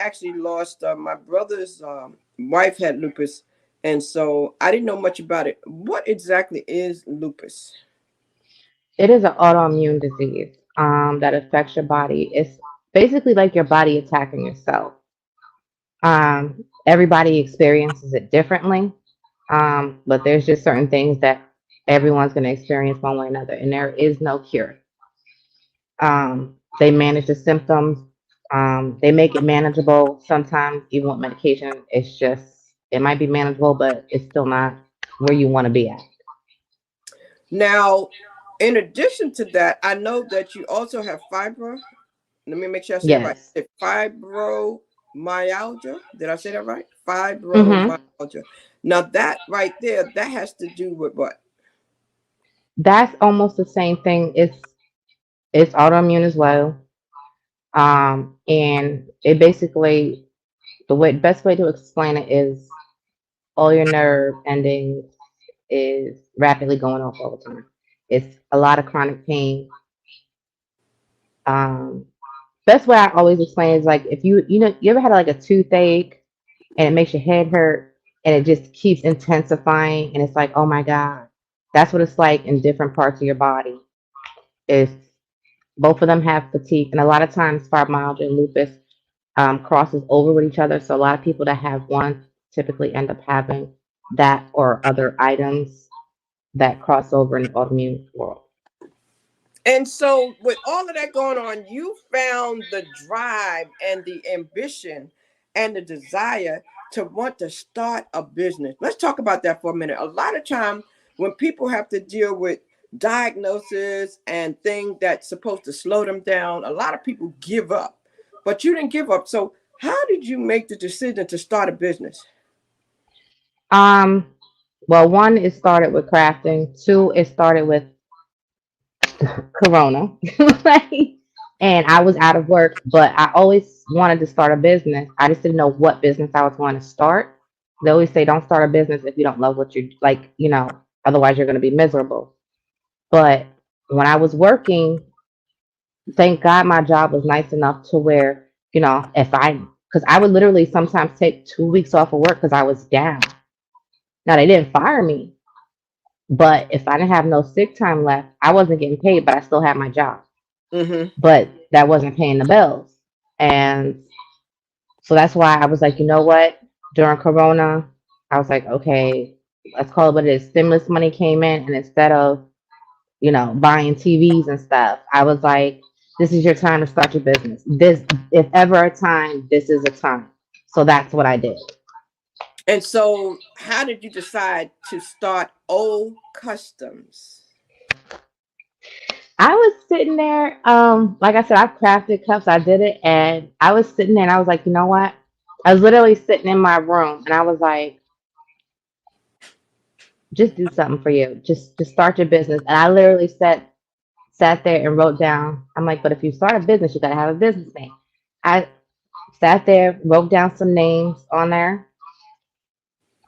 actually lost my brother's wife had lupus, and so I didn't know much about it. What exactly is lupus? It is an autoimmune disease that affects your body. It's basically like your body attacking yourself. Everybody experiences it differently, but there's just certain things that everyone's going to experience one way or another, and there is no cure. They manage the symptoms. They make it manageable. Sometimes, even with medication, it's just it might be manageable, but it's still not where you want to be at. Now, in addition to that, I know that you also have fibro. Let me make sure I say it right. Yes. Fibromyalgia. Did I say that right? hmm Fibromyalgia. Now that right there, that has to do with what? That's almost the same thing. It's autoimmune as well. And it basically the best way to explain it is all your nerve endings is rapidly going off all the time. It's a lot of chronic pain. Um, best way I always explain is like if you ever had like a toothache and it makes your head hurt and it just keeps intensifying and it's like oh my god, that's what it's like in different parts of your body. It's both of them have fatigue and a lot of times fibromyalgia and lupus crosses over with each other. So a lot of people that have one typically end up having that or other items that cross over in the autoimmune world. And so, with all of that going on, you found the drive and the ambition and the desire to want to start a business. Let's talk about that for a minute. A lot of time when people have to deal with diagnosis and things that's supposed to slow them down, a lot of people give up. But you didn't give up. So, how did you make the decision to start a business? Um, well, one, it started with crafting. Two, it started with Corona. Like, and I was out of work, but I always wanted to start a business. I just didn't know what business I was going to start. They always say, don't start a business if you don't love what you like, otherwise you're going to be miserable. But when I was working, thank God my job was nice enough to where, because I would literally sometimes take 2 weeks off of work because I was down. Now, they didn't fire me, but if I didn't have no sick time left, I wasn't getting paid, but I still had my job. Mm-hmm. But that wasn't paying the bills. And so that's why I was like, you know what? During Corona, I was like, okay, let's call it what it is. Stimulus money came in, and instead of, buying TVs and stuff, I was like, this is your time to start your business. This, if ever a time, this is a time. So that's what I did. And so, how did you decide to start O Customs? I was sitting there, like I said, I've crafted cups, I did it, and I was sitting there and I was like, you know what? I was literally sitting in my room and I was like, just do something for you. Just start your business. And I literally sat there and wrote down, I'm like, but if you start a business, you gotta have a business name. I sat there, wrote down some names on there,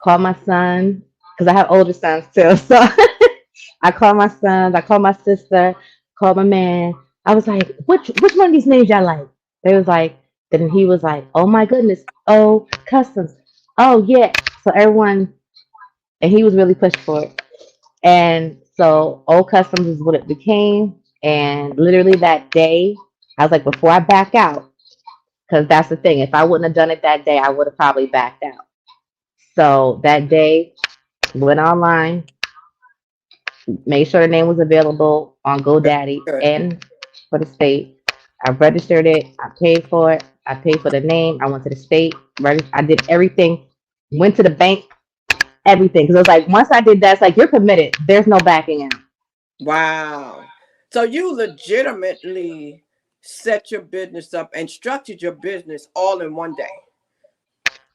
called my son, because I have older sons too. So I called my sons, I called my sister, called my man. I was like, which one of these names y'all like? They was like, then he was like, oh my goodness, oh customs. Oh yeah. So everyone and he was really pushed for it. And so old customs is what it became. And literally that day, I was like, before I back out, because that's the thing. If I wouldn't have done it that day, I would have probably backed out. So that day, went online, made sure the name was available on GoDaddy Good. and for the state. I registered it. I paid for it. I paid for the name. I went to the state. I did everything. Went to the bank. Everything. Because I was like, once I did that, it's like you're committed. There's no backing out. Wow. So you legitimately set your business up and structured your business all in one day.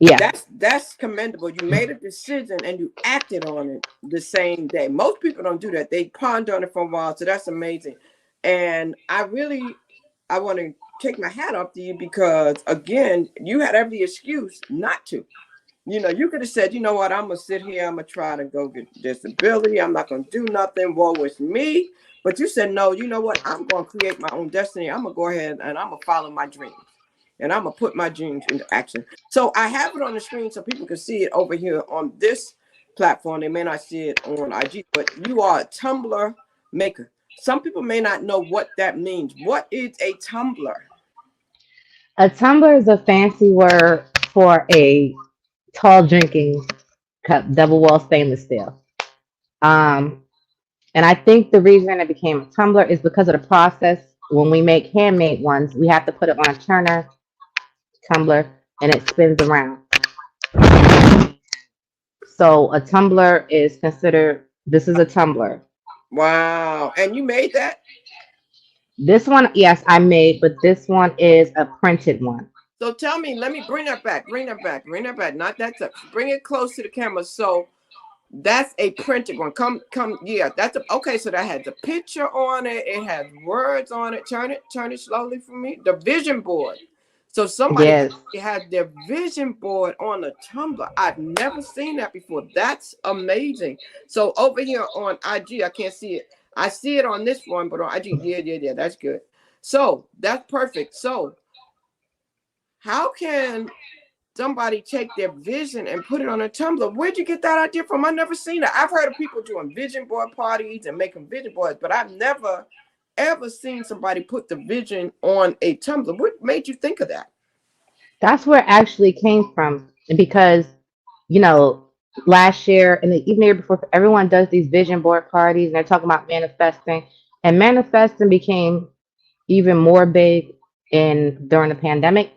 Yeah. That's commendable. You made a decision and you acted on it the same day. Most people don't do that. They ponder on it for a while. So that's amazing. And I want to take my hat off to you because again, you had every excuse not to. You could have said, you know what, I'm gonna sit here, I'm gonna try to go get disability, I'm not gonna do nothing, woe with me. But you said, no, you know what, I'm gonna create my own destiny, I'm gonna go ahead and I'm gonna follow my dreams. and I'm gonna put my dreams into action. So I have it on the screen so people can see it over here on this platform. They may not see it on IG, but you are a Tumbler maker. Some people may not know what that means. What is a tumbler? A tumbler is a fancy word for a tall drinking cup, double wall stainless steel. Um, and I think the reason it became a tumbler is because of the process. When we make handmade ones, we have to put it on a turner tumbler and it spins around. So a tumbler is considered, this is a tumbler. Wow. And you made that? This one, yes, I made, but this one is a printed one. So tell me, let me bring that back. Bring that back. Bring that back. Not that touch. Bring it close to the camera. So that's a printed one. Come. Yeah, that's okay. So that has a picture on it. It has words on it. Turn it slowly for me. The vision board. So somebody Yes, actually had their vision board on a tumbler. I've never seen that before. That's amazing. So over here on IG, I can't see it. I see it on this one, but on IG, yeah. That's good. So that's perfect. So how can somebody take their vision and put it on a tumbler? Where'd you get that idea from? I've never seen it. I've heard of people doing vision board parties and making vision boards, but I've never ever seen somebody put the vision on a tumbler. What made you think of that? that's where it actually came from. Because, you know, last year and even the year before, everyone does these vision board parties and they're talking about manifesting. And manifesting became even more big during the pandemic.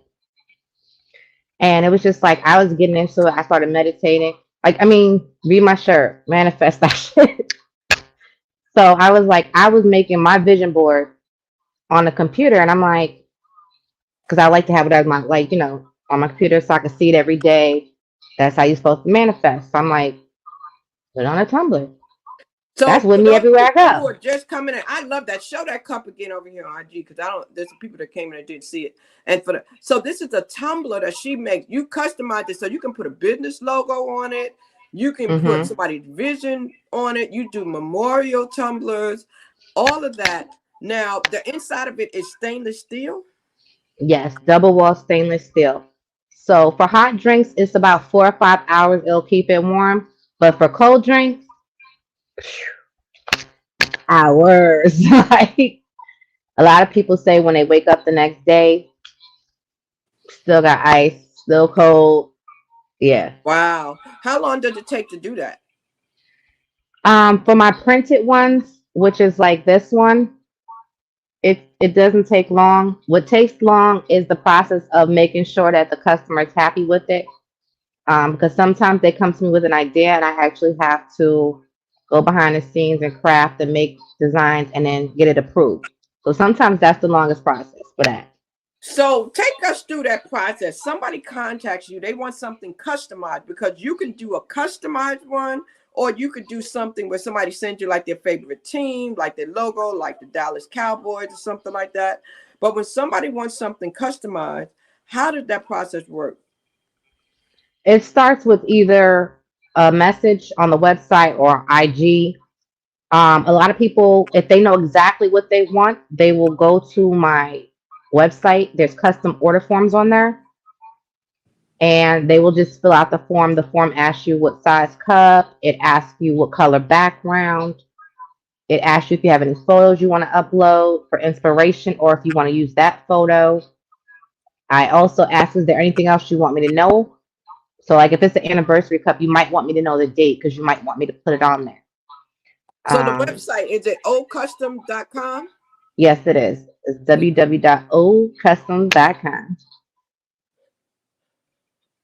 And it was just like I was getting into it. I started meditating. Like, I mean, read my shirt, manifest that shit. So I was like, I was making my vision board on the computer, and I'm like, because I like to have it as my, like, on my computer so I can see it every day. That's how you're supposed to manifest. So I'm like, put it on a Tumblr. That's So with for me those everywhere I people who go. are just coming in, I love that. Show that cup again over here on IG because I don't. There's some people that came in and didn't see it. And so this is a tumbler that she makes. You customize it so you can put a business logo on it. You can put Hmm. somebody's vision on it. You do memorial tumblers, all of that. Now the inside of it is stainless steel. Yes, double wall stainless steel. So for hot drinks, it's about 4 or 5 hours. It'll keep it warm. But for cold drinks, hours. Like a lot of people say when they wake up the next day, still got ice, still cold. Yeah. Wow. How long does it take to do that? For my printed ones, which is like this one, it doesn't take long. What takes long is the process of making sure that the customer is happy with it. Because sometimes they come to me with an idea and I actually have to go behind the scenes and craft and make designs and then get it approved. So sometimes that's the longest process for that. So take us through that process. Somebody contacts you, they want something customized because you can do a customized one, or you could do something where somebody sends you like their favorite team, like their logo, like the Dallas Cowboys or something like that. But when somebody wants something customized, how does that process work? It starts with either a message on the website or IG. A lot of people, if they know exactly what they want, they will go to my website. There's custom order forms on there, and they will just fill out the form. The form asks you what size cup, it asks you what color background, it asks you if you have any photos you want to upload for inspiration or if you want to use that photo. I also ask, is there anything else you want me to know? So, like if it's an anniversary cup, you might want me to know the date because you might want me to put it on there. So the Um, website is it ocustom.com? yes, it is. It's www.ocustoms.com.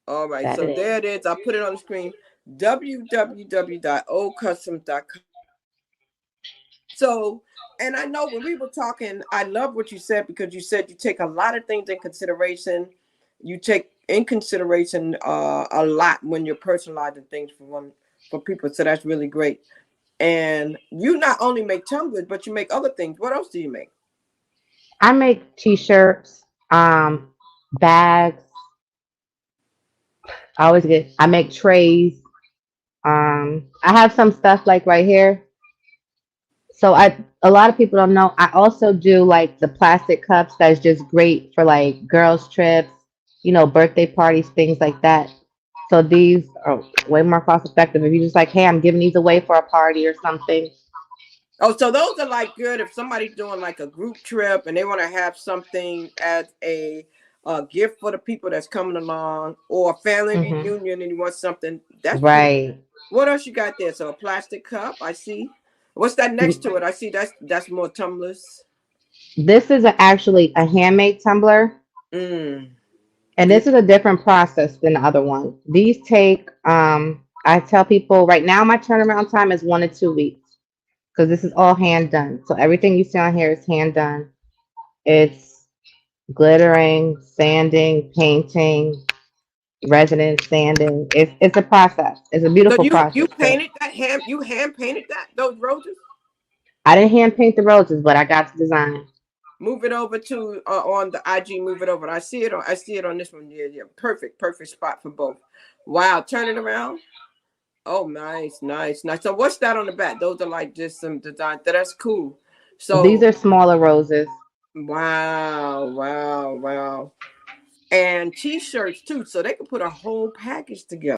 All right, That so it there is. it is. I'll put it on the screen. www.ocustom.com. So, and I know when we were talking, I love what you said because you said you take a lot of things in consideration. You take in consideration a lot when you're personalizing things for people. So that's really great. And you not only make tumblers, but you make other things. What else do you make? I make t-shirts, bags. I make trays. I have some stuff like right here. So a lot of people don't know. I also do like the plastic cups that's just great for like girls trips, birthday parties, things like that. So these are way more cost effective. If you just like, hey, I'm giving these away for a party or something. Oh, so those are like good if somebody's doing like a group trip and they want to have something as a gift for the people that's coming along, or a family Hmm. reunion and you want something. That's pretty. Right. What else you got there? So a plastic cup, I see. What's that next to it? I see that's more tumblers. This is actually a handmade tumbler, Mm. and Yeah. this is a different process than the other one. These take, I tell people right now my turnaround time is 1 to 2 weeks because this is all hand done. So everything you see on here is hand done. It's glittering, sanding, painting, resin sanding. It's a process. It's a So beautiful you process too. painted that hand painted that those roses. I didn't hand paint the roses, but I got the design. Move it over to on the IG. Move it over. I see it on this one. Yeah, yeah. Perfect spot for both. Wow. Turn it around. Oh, nice. So what's that on the back? Those are like just some design. That's cool. These So are smaller roses. wow. And t-shirts too. So they can put a whole package together.